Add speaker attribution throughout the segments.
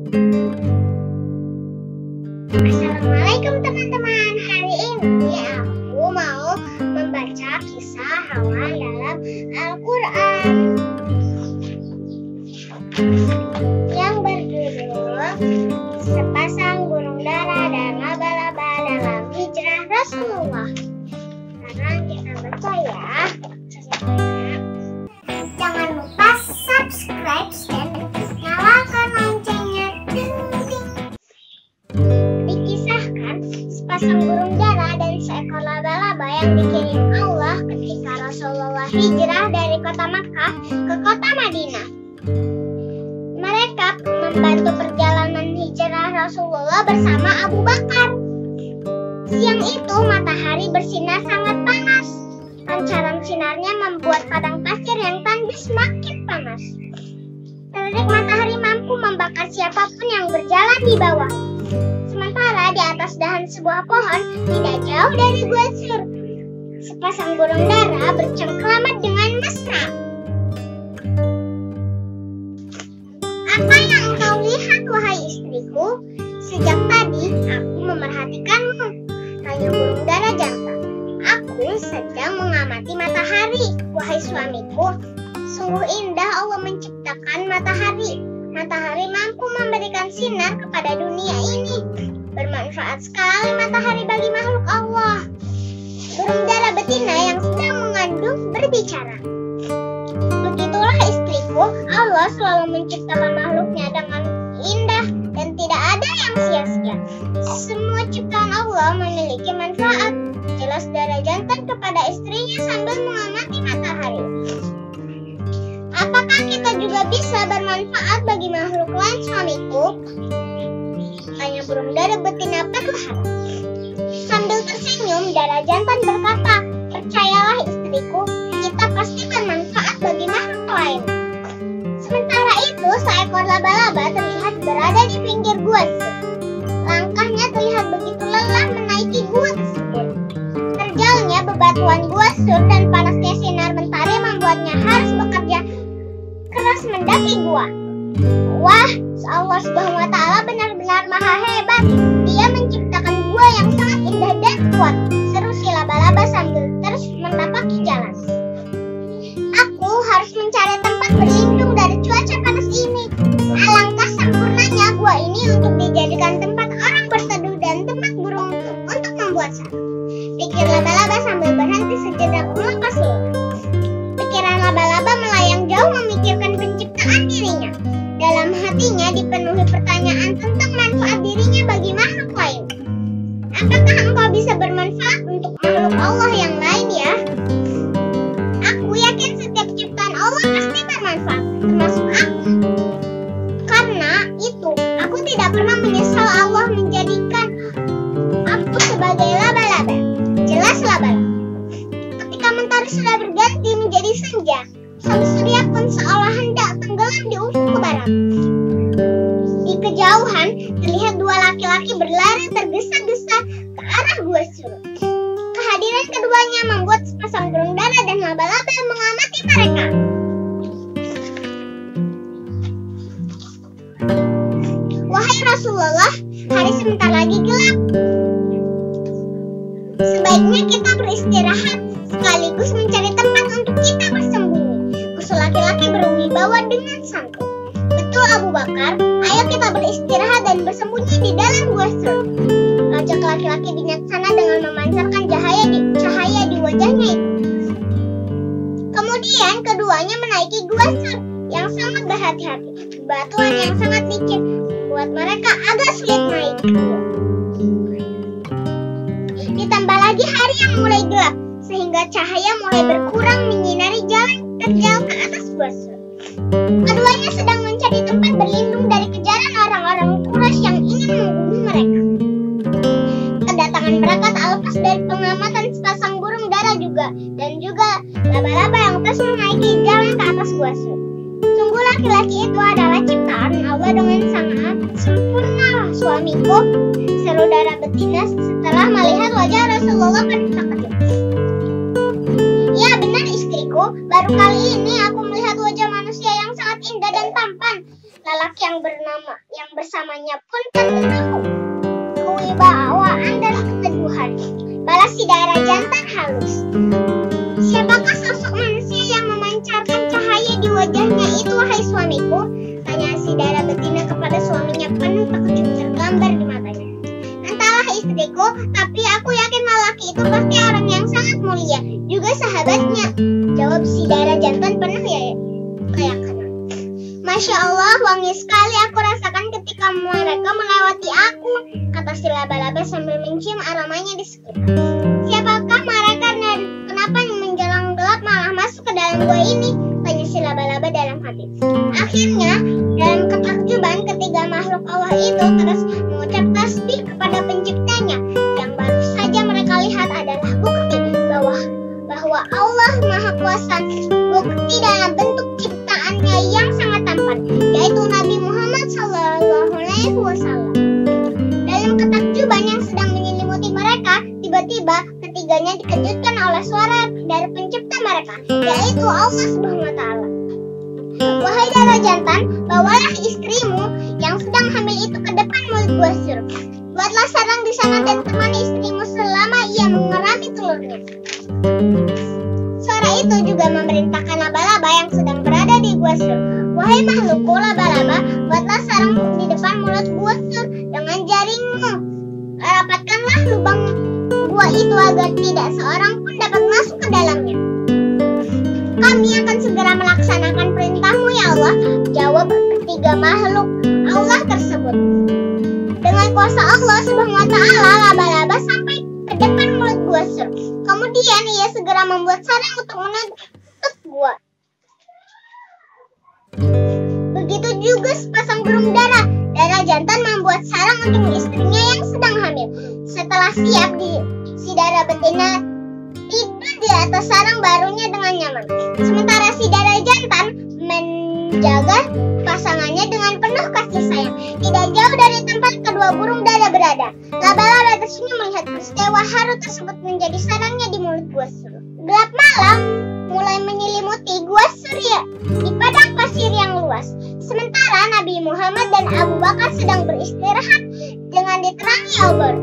Speaker 1: Assalamualaikum teman-teman. Hari ini aku mau membaca kisah Hawa dalam Al-Quran yang berjudul Sepasang Burung Dara dan Laba-laba dalam Hijrah Rasulullah. Sekarang kita baca ya. Jangan lupa subscribe dan nyalakan loncengnya. Dikisahkan sepasang burung dara dan seekor laba-laba yang dikirim Allah ketika Rasulullah hijrah dari kota Makkah ke kota Madinah. Mereka membantu perjalanan hijrah Rasulullah bersama Abu Bakar. Siang itu matahari bersinar sangat panas. Pancaran sinarnya membuat padang pasir yang tandus semakin panas. Terik matahari mampu membakar siapapun yang berjalan di bawah. Sementara di atas dahan sebuah pohon tidak jauh dari Gua Sur, sepasang burung dara bercengkrama dengan mesra. Apa yang engkau lihat, wahai istriku? Sejak tadi aku memerhatikanmu, tanya burung dara jantan. Aku sedang mengamati matahari, wahai suamiku. Sungguh indah Allah menciptakan matahari. Matahari mampu memberikan sinar kepada dunia ini. Bermanfaat sekali matahari bagi makhluk Allah. Burung dara betina yang sedang mengandung berbicara. Begitulah istriku, Allah selalu menciptakan makhluknya dengan indah dan tidak ada yang sia-sia. Semua ciptaan Allah memiliki manfaat. Jelas dara jantan kepada istrinya sambil mengamati matahari. Apakah kita juga bisa bermanfaat bagi makhluk lain, suamiku? Tanya burung dara betina perlahan. Sambil tersenyum, dara jantan berkata, percayalah istriku, kita pasti bermanfaat bagi makhluk lain. Sementara itu, seekor laba-laba terlihat berada di pinggir gua. Langkahnya terlihat begitu lelah menaiki gua tersebut. Terjalnya bebatuan Gua Sur dan panasnya sinar mentari membuatnya harus bekerja keras mendaki gua. Wah, Allah Subhanahu wa Ta'ala benar-benar maha hebat. Dia menciptakan gua yang sangat indah dan kuat. Seru si laba-laba sambil terus menapaki jalan. Aku harus mencari tempat berlindung dari cuaca panas ini. Alangkah sempurnanya gua ini untuk dijadikan tempat orang berteduh dan tempat burung untuk membuat sarang. Pikir laba-laba sambil berhenti sejenak melepas lelah. Pikiran laba-laba melayang jauh memikirkan penciptaan dirinya. Dalam hatinya dipenuhi pertanyaan tentang manfaat dirinya bagi makhluk lain. Apakah engkau bisa bermanfaat untuk makhluk Allah yang lain ya? Aku yakin setiap ciptaan Allah pasti bermanfaat, termasuk aku. Karena itu, aku tidak pernah menyesal Allah menjadikan aku sebagai laba-laba. Jelas laba-laba. Ketika mentari sudah berganti menjadi senja, sang surya pun seolah hendak tenggelam di ufuk barat. Di kejauhan terlihat dua laki-laki berlari tergesa-gesa ke arah Gua Sur. Kehadiran keduanya membuat sepasang burung dara dan laba-laba mengamati mereka. Wahai Rasulullah, hari sebentar lagi gelap. Sebaiknya kita beristirahat sekaligus mencari tempat untuk kita bersembunyi. Usul laki-laki berwibawa dengan santun. Betul Abu Bakar, ayo kita beristirahat dan bersembunyi di dalam Gua Sur. Ajak laki-laki bijaksana dengan memancarkan cahaya di wajahnya itu. Kemudian keduanya menaiki Gua Sur yang sangat berhati-hati. Batuan yang sangat licin buat mereka agak sulit naik. Ditambah lagi hari yang mulai gelap, sehingga cahaya mulai berkurang menyinari jalan terjal ke atas Gua Sur. Keduanya sedang mencari tempat berlindung dari kejaran orang-orang Quraisy yang ingin membunuh mereka. Kedatangan mereka tak lepas dari pengamatan sepasang burung dara dan juga laba-laba yang terus menaiki jalan ke atas Gua Sur. Sungguh laki-laki itu adalah ciptaan Allah dengan sangat sempurna, suamiku, seru dara betina setelah melihat wajah Rasulullah penuh takjub. Ya benar istriku, baru kali ini aku melihat wajah manusia yang sangat indah dan tampan. Lelaki yang bersamanya pun tentu tahu kewibawaan dan keteduhan. Balas si darah jantan halus. Siapakah sosok manusia yang memancarkan cahaya di wajahnya itu, wahai suamiku? Tanya si darah betina kepada suaminya penuh takjub tergambar di matanya. Entahlah istriku, tapi aku yakin lelaki itu pasti orang yang sangat mulia, juga sahabatnya. Jawab si darah jantan penuh keyakinan. Masya Allah, wangi sekali aku rasakan ketika mereka melewati aku, kata si laba-laba sambil mencium aromanya di sekitar. Siapakah mereka dan kenapa menjelang gelap malah masuk ke dalam gua ini? Tanya si laba-laba dalam hati. Akhirnya, dalam ketakjuban ketiga makhluk Allah itu terus mengucap tasbih kepada penciptanya. Yang baru saja mereka lihat adalah bukti bahwa Allah Maha Kuasa, bukti dalam bentuk ciptaannya yang sangat tampan, yaitu Nabi Muhammad SAW. Dalam ketakjuban yang sedang menyelimuti mereka, tiba-tiba ketiganya dikejutkan oleh suara dari pencipta mereka, yaitu Allah SWT. Wahai darah jantan, bawalah istrimu yang sedang hamil itu ke depan mulut gua surga. Buatlah sarang di sana dan temani istrimu selama ia mengerami telurnya. Suara itu juga memerintahkan laba-laba yang sedang berada di gua sur. Wahai makhlukku laba-laba, buatlah sarang di depan mulut gua sur dengan jaringmu. Rapatkanlah lubang gua itu agar tidak seorang pun dapat masuk ke dalamnya. Kami akan segera melaksanakan perintahmu ya Allah, jawab ketiga makhluk Allah tersebut. Dengan kuasa Allah Subhanahu wa Ta'ala, laba-laba sampai ke depan mulut gua sur. Kemudian ia segera membuat sarang untuk menutup gua. Begitu juga sepasang burung dara jantan membuat sarang untuk istrinya yang sedang hamil. Setelah siap, si dara betina tidur di atas sarang barunya dengan nyaman. Sementara si dara jantan menjaga pasangannya dengan penuh kasih sayang. Tidak jauh dari tempat kedua burung dara berada, laba-laba tersenyum melihat peristiwa haru tersebut menjadi sarangnya di mulut gua sur. Gelap malam mulai menyelimuti gua surya di padang pasir yang luas. Sementara Nabi Muhammad dan Abu Bakar sedang beristirahat dengan diterangi obor.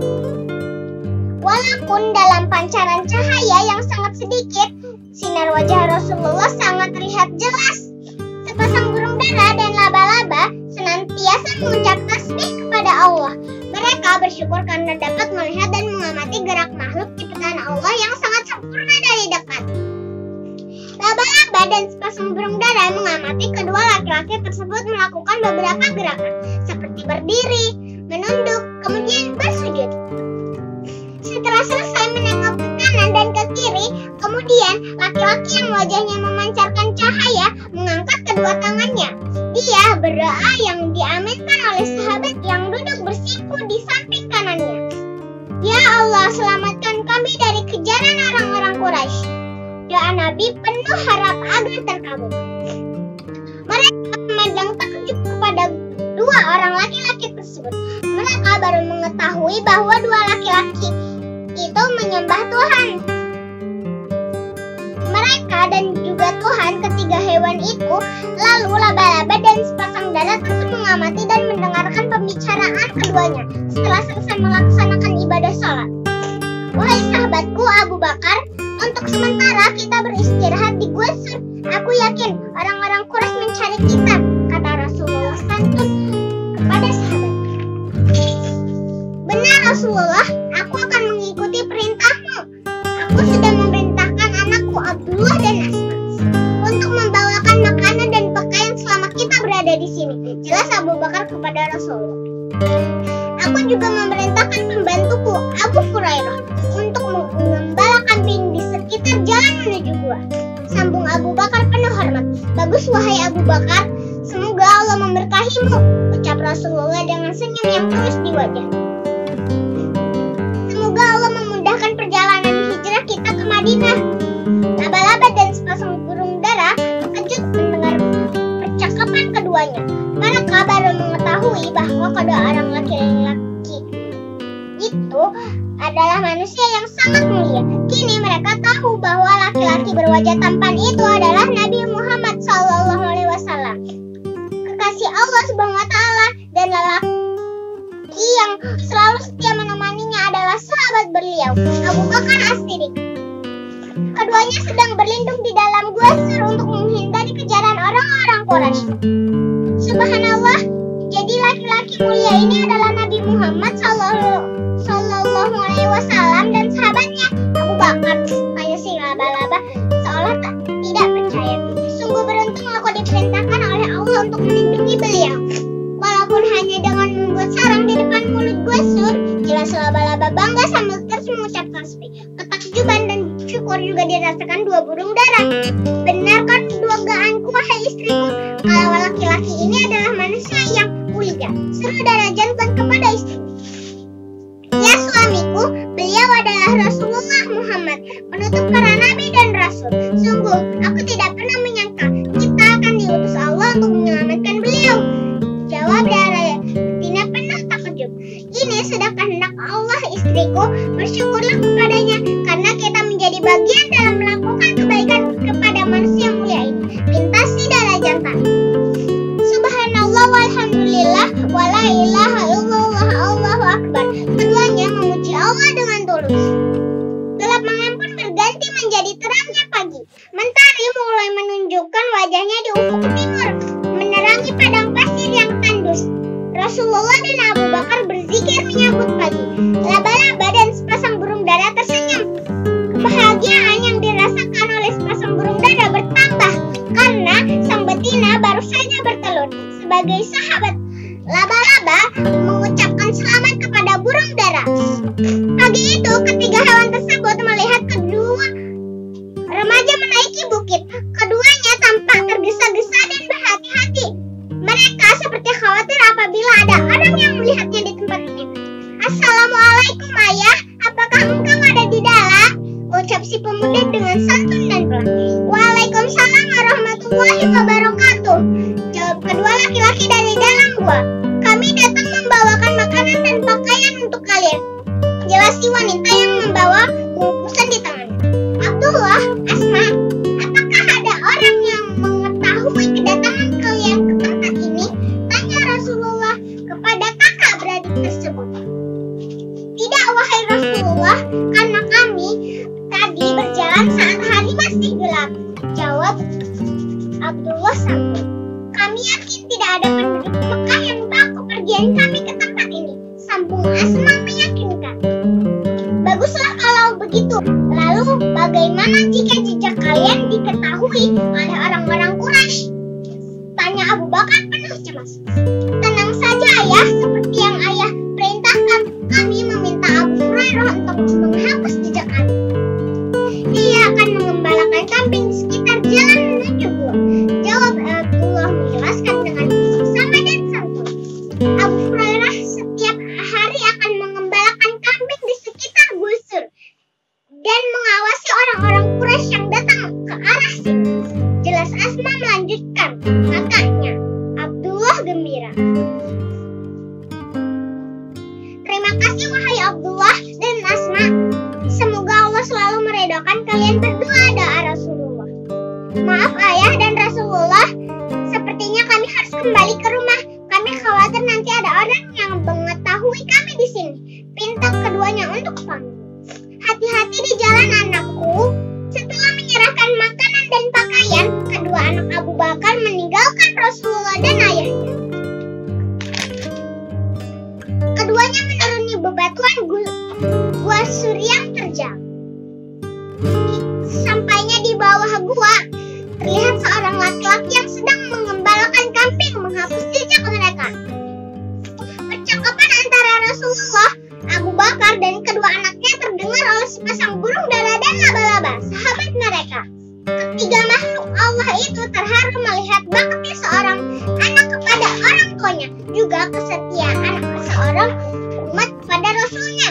Speaker 1: Walaupun dalam pancaran cahaya yang sangat sedikit, sinar wajah Rasulullah sangat terlihat jelas. Sepasang burung dara dan laba-laba senantiasa mengucap tasbih kepada Allah. Mereka bersyukur karena dapat melihat dan mengamati gerak makhluk ciptaan Allah yang sangat sempurna dari dekat. Laba-laba dan sepasang burung dara mengamati kedua laki-laki tersebut melakukan beberapa gerakan, seperti berdiri, menunduk, kemudian bersujud. Setelah selesai menengok ke kanan dan ke kiri, kemudian laki-laki yang wajahnya memancarkan cahaya mengangkat kedua tangannya. Dia berdoa yang diaminkan oleh sahabat yang duduk bersimpu di samping kanannya. Ya Allah, selamatkan kami dari kejaran orang-orang Quraisy. Doa Nabi penuh harap agar terkabul. Mereka memandang takjub kepada dua orang laki-laki tersebut. Mereka baru mengetahui bahwa dua laki-laki itu menyembah Tuhan mereka dan juga Tuhan ketiga hewan itu. Lalu laba-laba dan sepasang dara terus mengamati dan mendengarkan pembicaraan keduanya setelah selesai melaksanakan ibadah sholat. Wahai sahabatku Abu Bakar, untuk sementara kita beristirahat di gua sur. Aku yakin orang-orang Quraisy mencari kita, kata Rasulullah santun kepada sahabat. Benar Rasulullah, aku akan mengikuti perintahmu. Aku sudah memerintahkan anakku Abdullah dan Asma untuk membawakan makanan dan pakaian selama kita berada di sini, jelas Abu Bakar kepada Rasulullah. Aku juga memerintahkan pembantuku Abu Hurairah untuk mengembala kambing di sekitar jalan menuju gua, sambung Abu Bakar penuh hormat. Bagus wahai Abu Bakar, semoga Allah memberkahimu, ucap Rasulullah dengan senyum yang tulus di wajah. Semoga Allah memudahkan perjalanan hijrah kita ke Madinah. Laba-laba dan sepasang burung dara terkejut mendengar percakapan keduanya. Mereka baru mengetahui bahwa kedua orang laki-laki itu adalah manusia yang sangat mulia. Kini mereka tahu bahwa laki-laki berwajah tampan itu adalah Nabi Muhammad SAW. kekasih Allah Subhanahu wa Ta'ala, dan lelaki yang selalu setia menemaninya adalah sahabat beliau, Abu Bakar As-Siddiq. Keduanya sedang berlindung di dalam gua Sur untuk menghindari kejaran orang-orang Quraisy. Subhanallah, jadi laki-laki mulia ini adalah Nabi Muhammad Sallallahu Alaihi Wasallam dan sahabatnya Abu Bakar. Tanya si laba-laba seolah tidak percaya. Sungguh beruntung aku diperintahkan oleh Allah untuk melindungi beliau. Walaupun hanya dengan membuat sarang di depan mulut gua Sur, jelas laba-laba bangga sambil terus mengucap tasbih. Ketakjuban dan syukur juga dirasakan dua burung dara. Benarkah dugaanku, wahai istriku, kalau laki-laki ini adalah manusia yang mulia? Seru dara jantan kepada istri. Ya suamiku, beliau adalah Rasulullah Muhammad, penutup para nabi dan rasul. Sungguh, aku tidak pernah menyangka kita akan diutus Allah untuk menyelamatkan beliau. Jawab dara betina penuh takjub. Ini sudah kehendak Allah istriku, bersyukurlah kepadanya karena kita menjadi bagian dalam melakukan kebaikan kepada manusia mulia ini. Pintas si dara jantan. Subhanallah walhamdulillah wala ilaha illallah Allahu akbar. Keduanya memuji Allah dengan tulus. Gelap malam pun berganti menjadi terangnya pagi. Mentari mulai menunjukkan wajahnya di ufuk timur, menerangi padang pasir yang tandus. Rasulullah dan Abu Bakar berzikir menyambut pagi. Laba-laba dan sepasang burung dara tersenyum. Kebahagiaan yang dirasakan oleh sepasang burung dara bertambah karena sang betina baru saja bertelur. Sebagai sahabat, laba-laba mengucapkan selamat kepada burung dara. Pagi itu, ketiga hewan tersebut melihat kedua remaja menaiki bukit. Keduanya tampak tergesa-gesa dan berhati-hati. Mereka seperti khawatir apabila ada orang yang melihatnya di tempat ini. Assalamualaikum ayah, apakah engkau ada di dalam? Ucap si pemuda dengan santun dan pelan. Waalaikumsalam warahmatullahi wabarakatuh. Jawab kedua laki-laki dari dalam gua. Kami datang membawakan makanan dan pakaian untuk kalian. Jelas si wanita yang membawa bungkusan di tangannya. Abdullah, Asma, apakah ada orang yang mengetahui kedatangan kalian ke tempat ini? Tanya Rasulullah kepada kakak beradik tersebut. Tidak, wahai Rasulullah, karena kami tadi berjalan saat hari masih gelap. Jawab Abdullah santun. Kami yakin tidak ada penduduk Mekah yang tahu kepergian kami ke tempat ini. Sambung Asma meyakinkan. Baguslah kalau begitu. Lalu bagaimana jika jejak kalian diketahui oleh orang-orang Quraisy? Tanya Abu Bakar penuh cemas. Tenang saja ayah, seperti yang ayah perintahkan. Kami meminta Abu Hurairah untuk menghapus jejak kami. Dia akan mengembalakan kambing di sekitar jalan menuju gua. Jawab Abdullah menjelaskan dengan sama dan santun. Abu Hurairah setiap hari akan mengembalakan kambing di sekitar Gua Sur dan mengawasi orang-orang Quraisy yang datang ke arah sini. Jelas Asma melanjutkan, kakaknya Abdullah gembira. Terima kasih wahai Abdullah dan Asma. Semoga Allah selalu meredakan kalian berdua, doa Rasulullah. Maaf ayah dan Rasulullah, sepertinya kami harus kembali ke rumah. Kami khawatir nanti ada orang yang mengetahui kami di sini. Pinta keduanya untuk pamit. Hati-hati di jalan anakku. Setelah menyerahkan makanan dan pakaian, kedua anak Abu Bakar meninggalkan Rasulullah dan ayahnya. Keduanya menuruni bebatuan gua Sur yang terjal. Sampainya di bawah gua, terlihat seorang laki-laki yang sedang mengembalakan kambing menghapus jejak mereka. Percakapan antara Rasulullah, Abu Bakar dan kedua anaknya terdengar oleh sepasang burung dara dan laba-laba, sahabat mereka. Ketiga makhluk Allah itu terharu melihat bakti seorang anak kepada orang tuanya, juga kesetiaan seorang umat pada Rasulnya.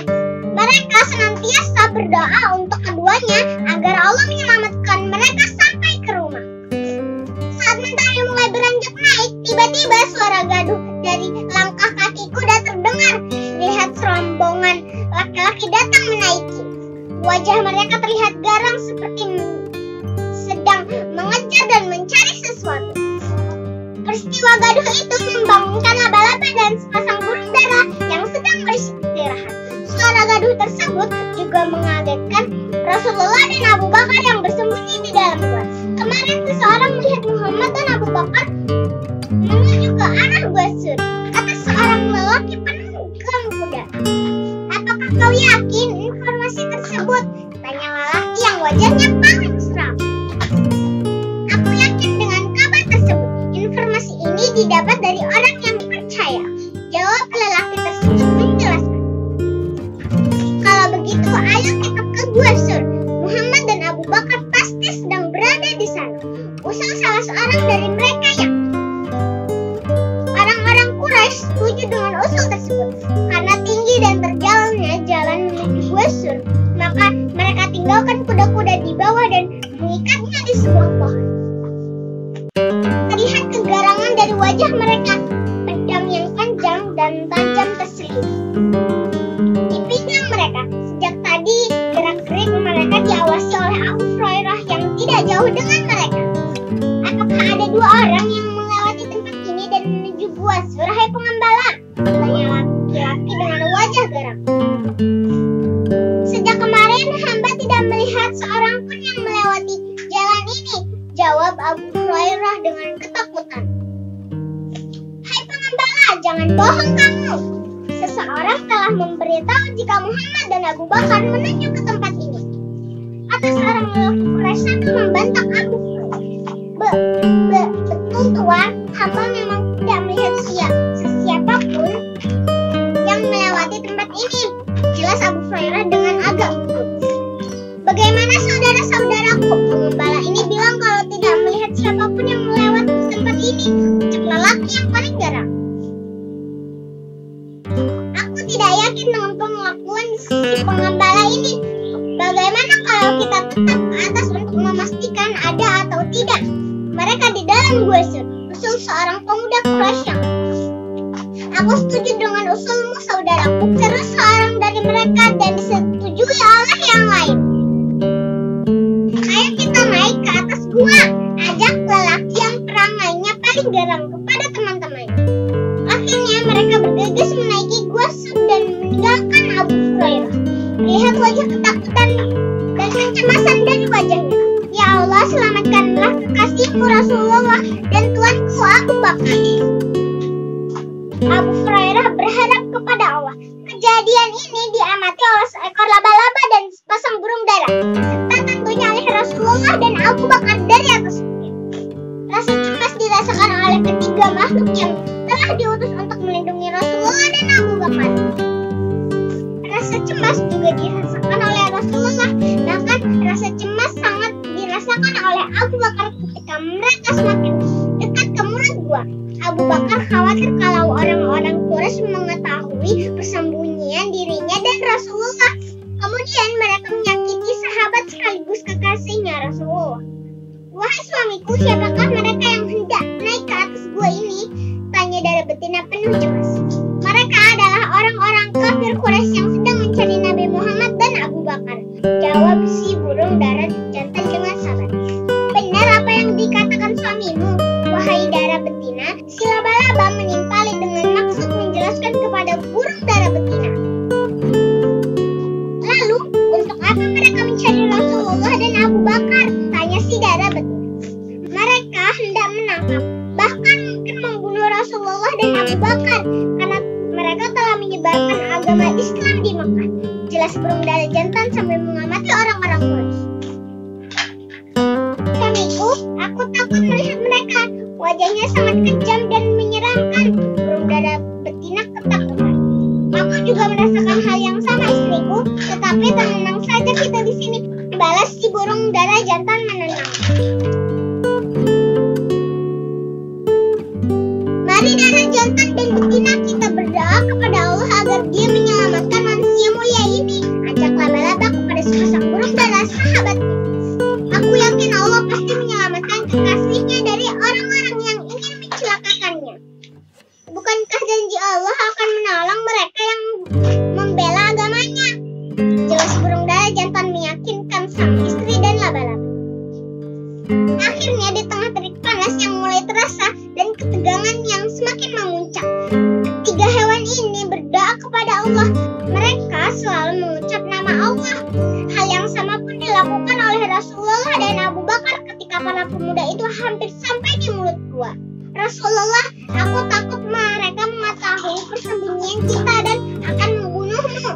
Speaker 1: Mereka senantiasa berdoa untuk keduanya agar Allah menyelamatkan mereka sampai ke rumah. Saat mentari mulai beranjak naik, tiba-tiba suara gaduh dari langkah kaki kuda terdengar. Lihat serombongan laki-laki datang menaiki. Wajah mereka terlihat garang seperti sedang mengejar dan mencari sesuatu. Peristiwa gaduh Lalu itu membangunkan laba-laba dan sepasang burung dara yang sedang beristirahat. Suara gaduh tersebut juga mengagetkan Rasulullah dan Abu Bakar yang bersembunyi di dalam gua. Kemarin seseorang melihat Muhammad dan Abu Bakar menuju ke arah gua Sur, kata seorang lelaki penunggang kuda. Apakah kau yakin informasi tersebut? Tanya lelaki yang wajahnya paling seram. Aku yakin dengan kabar tersebut. Informasi ini didapat dari orang yang percaya, jawab lelaki tersebut menjelaskan. Kalau begitu, ayo kita ke gua Sur. Muhammad dan Abu Bakar pasti sedang berada di sana, usul salah seorang dari mereka yang orang-orang Quraisy setuju dengan usul tersebut. Karena tinggi dan terjalnya jalan menuju gua Sur, maka mereka tinggalkan kuda-kuda di bawah dan mengikatnya di sebuah pohon. Terlihat kegarangan dari wajah mereka, pedang yang panjang dan tajam terselip di pinggang mereka. Sejak tadi gerak-gerik mereka diawasi oleh Abu Hurairah yang tidak jauh dengan mereka. Apakah ada dua orang yang melewati tempat ini dan menuju gua Sur, hai pengembala? Tanya laki-laki dengan wajah geram. Sejak kemarin hamba tidak melihat seorang pun yang melewati jalan ini, jawab Abu Hurairah dengan ketakutan. Hai pengembala, jangan bohong kamu. Seseorang telah memberitahu jika Muhammad dan Abu Bakar menuju ke tempat ini. Atau seorang lelaki Quraisy sambil membantak Abu Hurairah. Betul tuan, hamba memang tidak melihat siapapun yang melewati tempat ini, jelas Abu Hurairah dengan agak gugup. Bagaimana saudara-saudaraku? Pengembala ini bilang kalau tidak melihat siapapun yang melewati tempat ini, ucap lelaki yang paling garang. Aku tidak yakin dengan pengakuan si pengembala ini. Bagaimana kalau kita tetap ke atas untuk memastikan ada atau tidak mereka di dalam gua Sur, usul seorang pemuda Quraisy yang aku setuju dengan usulmu saudaraku, terus seorang dari mereka dan disetujui oleh yang lain. Ayo kita naik ke atas gua, ajak lelaki yang perangainya paling garang kepada teman-temannya. Akhirnya mereka bergegas menaiki gua Sur dan meninggalkan Abu Hurairah. Lihat wajah ketakutan dan kecemasan dari wajahnya. Ya Allah, selamatkanlah kekasihmu Rasulullah dan tuanku Abu Bakar. Abu Hurairah berharap kepada Allah. Kejadian ini diamati oleh seekor laba-laba dan sepasang burung dara, serta tentunya oleh Rasulullah dan Abu Bakar dari atas bukit. Rasa cemas dirasakan oleh ketiga makhluk yang telah diutus untuk melindungi Rasulullah dan Abu Bakar. Rasa cemas juga dirasakan oleh Rasulullah, bahkan rasa cemas sangat dirasakan oleh Abu Bakar ketika mereka semakin dekat ke mulut gua. Abu Bakar khawatir kalau orang-orang Quraisy mengetahui persembunyian dirinya dan Rasulullah. Kemudian mereka menyakiti sahabat sekaligus kekasihnya Rasulullah. Wahai suamiku, siapakah mereka yang hendak naik ke atas gua ini? Tanya Dara betina penuh cemas. Mereka adalah orang-orang kafir Quraisy yang sedang mencari Nabi Muhammad dan Abu Bakar, jawab si burung dara jantan dengan sabar. Benar apa yang dikatakan suamimu, wahai Dara betina. Si laba-laba menimpali dengan maksud menjelaskan kepada burung dara betina. Lalu, untuk apa mereka mencari Rasulullah dan Abu Bakar? Tanya si Dara betina. Mereka hendak menangkap, bahkan mungkin membunuh Rasulullah dan Abu Bakar, karena mereka telah menyebarkan agama Islam di Mekah, jelas burung dara jantan sambil mengamati orang-orang Quraisy. Suamiku, aku takut melihat mereka. Wajahnya sangat kejam dan menyeramkan. Burung dara betina ketakutan. Aku juga merasakan hal yang sama istriku, tetapi tenang saja kita di sini, balas si burung dara jantan menenang. Mari dara jantan dan betina kita berdoa kepada Allah agar Dia menyelamatkan manusia mulia ini, ajak laba-laba kepada sepasang burung dara sahabatnya. Aku yakin Allah pasti menyelamatkan kekasihnya dari orang-orang yang ingin mencelakakannya. Bukankah janji Allah akan menolong mereka yang membela agamanya? Jelas burung dara jantan meyakinkan sang istri dan laba-laba. Akhirnya di tengah terik panas yang mulai terasa dan ketegangan yang semakin memuncak. Ketiga hewan ini berdoa kepada Allah. Mereka selalu mengucap nama Allah. Hal yang sama pun dilakukan oleh Rasulullah dan Abu Bakar ketika para pemuda itu hampir sampai di mulut gua. Rasulullah, aku takut mereka mengetahui persembunyian kita dan akan membunuhmu,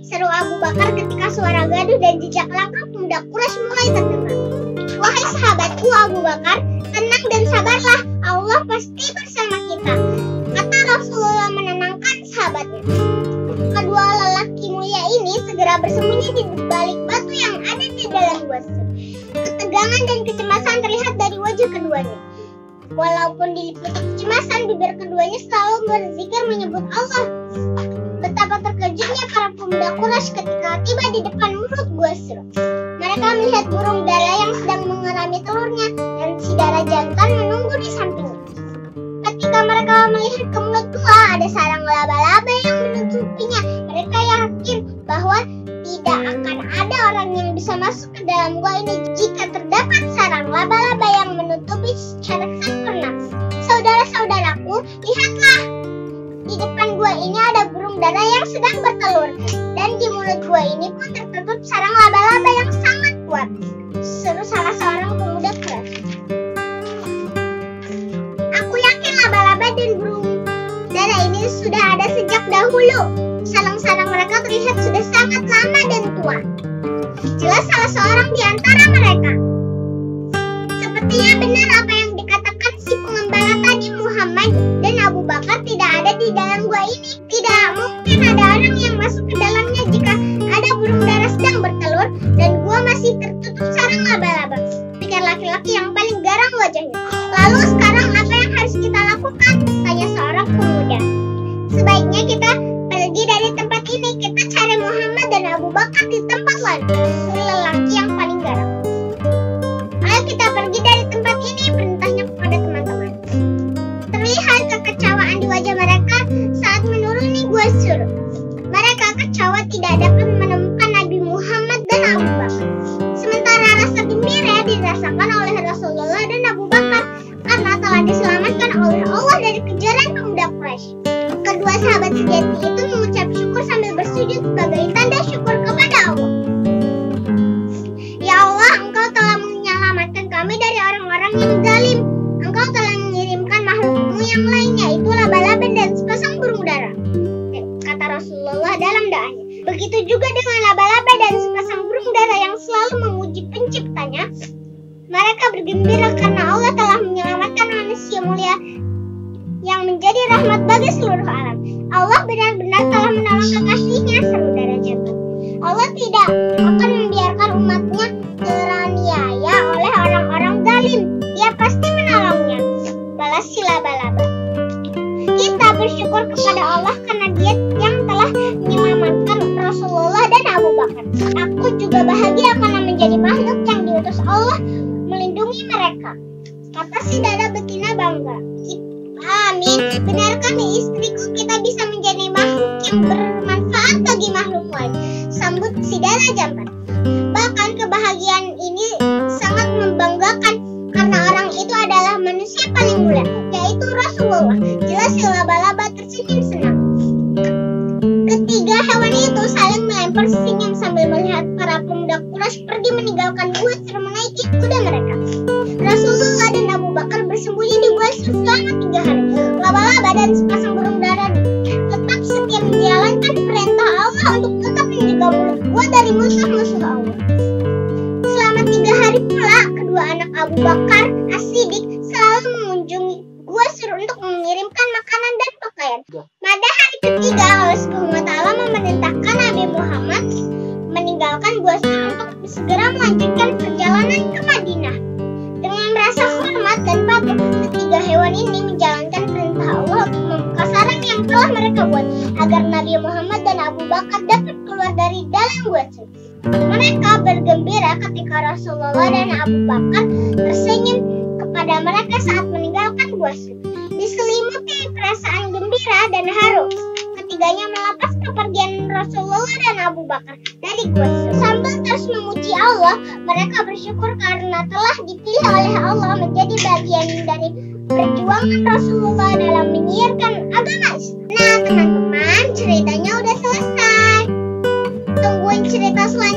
Speaker 1: seru Abu Bakar ketika suara gaduh dan jejak langkah pemuda Quraisy mulai terdengar. Wahai sahabatku Abu Bakar, tenang dan sabarlah, Allah pasti bersama kita, kata Rasulullah menenangkan sahabatnya. Kedua lelaki mulia ini segera bersembunyi di balik batu yang ada di dalam gua. Ketegangan dan kecemasan terlihat dari wajah keduanya. Walaupun diliputi kecemasan, bibir keduanya selalu berzikir menyebut Allah. Betapa terkejutnya para pemuda Quraisy ketika tiba di depan mulut gua Sur. Mereka melihat burung dara yang sedang mengerami telurnya dan si dara jantan menunggu di sampingnya. Ketika mereka melihat ke mulut gua, ada sarang laba-laba yang menutupinya. Mereka yakin bahwa tidak akan ada orang yang bisa masuk ke dalam gua ini jika terdapat sarang laba-laba yang menutupi secara sempurna. Saudara-saudaraku, lihatlah, di depan gua ini ada burung dara yang sedang bertelur, dan di mulut gua ini pun tertutup sarang laba-laba yang sangat kuat, seru salah seorang pemuda keras. Aku yakin laba-laba dan burung dara ini sudah ada sejak dahulu. Sarang-sarang mereka terlihat sudah sangat lama dan tua. Jelas salah seorang di antara mereka. Sepertinya benar apa yang dikatakan si pengembala tadi, Muhammad dan Abu Bakar tidak ada di dalam gua ini. Tidak mungkin ada orang yang masuk ke dalamnya jika ada burung dara sedang bertelur dan gua masih tertutup sarang laba-laba, pikir laki-laki yang paling garang wajahnya. Lalu sekarang apa yang harus kita lakukan? Tanya seorang pemuda. Sebaiknya kita pergi dari tempat ini, kita cari Muhammad dan Abu Bakar di tempat lain, lelaki yang paling garang. Ayo kita pergi dari tempat ini, perintahnya kepada teman-teman. Terlihat kekecewaan di wajah mereka saat menuruni gua Sur. Mereka kecewa tidak dapat menemukan Nabi Muhammad dan Abu Bakar. Sementara rasa gembira dirasakan oleh Rasulullah dan Abu Bakar karena telah diselamatkan oleh Allah dari kejaran pemuda Quraisy. Kedua sahabat sejati itu mengucap syukur sambil bersujud sebagai tanda syukur kepada Allah. Ya Allah, Engkau telah menyelamatkan kami dari orang-orang yang zalim. Engkau telah mengirimkan makhluk-Mu yang lainnya, itu laba-laba dan sepasang burung dara, kata Rasulullah dalam doanya. Begitu juga dengan laba-laba dan sepasang burung dara yang selalu memuji penciptanya. Mereka bergembira karena Allah telah menyelamatkan manusia mulia yang menjadi rahmat bagi seluruh alam. Allah benar-benar telah menolong kekasihnya, seru dara jantan. Allah tidak akan membiarkan umatnya teraniaya oleh orang-orang zalim. Dia pasti menolongnya, balas si laba-laba. Kita bersyukur kepada Allah karena Dia yang telah menyelamatkan Rasulullah dan Abu Bakar. Aku juga bahagia karena menjadi makhluk yang diutus Allah melindungi mereka, kata si dara betina bangga. Amin. Benarkah nih istriku kita bisa menjadi makhluk yang bermanfaat bagi makhluk lain, sambut si dara jantan. Bahkan kebahagiaan ini sangat membanggakan karena orang itu adalah manusia paling mulia, yaitu Rasulullah. Jelas si laba-laba tersenyum senang. Ketiga hewan itu saling melempar senyum sambil melihat para pemuda Quraisy pergi meninggalkan gua Sur menaiki kuda mereka. Rasulullah dan Abu Bakar bersembunyi di gua Sur selama 3 hari. Laba-laba dan sepasang burung dara tetap setia menjalankan perintah Allah untuk tetap menjaga mulut gua dari musuh-musuh Allah. Selama 3 hari pula, kedua anak Abu Bakar As-Siddiq selalu mengunjungi gua Sur untuk mengirimkan makanan dan pakaian. Pada hari ketiga, Allah Subhanahu wa Ta'ala memerintahkan Nabi Muhammad meninggalkan gua Sur untuk segera melanjutkan perjalanan ke Madinah. Dengan rasa hormat dan patuh, ketiga hewan ini menjalankan perintah Allah untuk membuka sarang yang telah mereka buat agar Nabi Muhammad dan Abu Bakar dapat keluar dari dalam gua Sur. Mereka bergembira ketika Rasulullah dan Abu Bakar tersenyum kepada mereka saat meninggalkan gua Sur. Diselimuti perasaan gembira dan haru, ketiganya melepas kepergian Rasulullah dan Abu Bakar dari gua Sur. Sambil terus memuji Allah, mereka bersyukur karena telah dipilih oleh Allah menjadi bagian dari perjuangan Rasulullah dalam menyiarkan agama Islam. Nah teman-teman, ceritanya udah selesai. Tungguin cerita selanjutnya.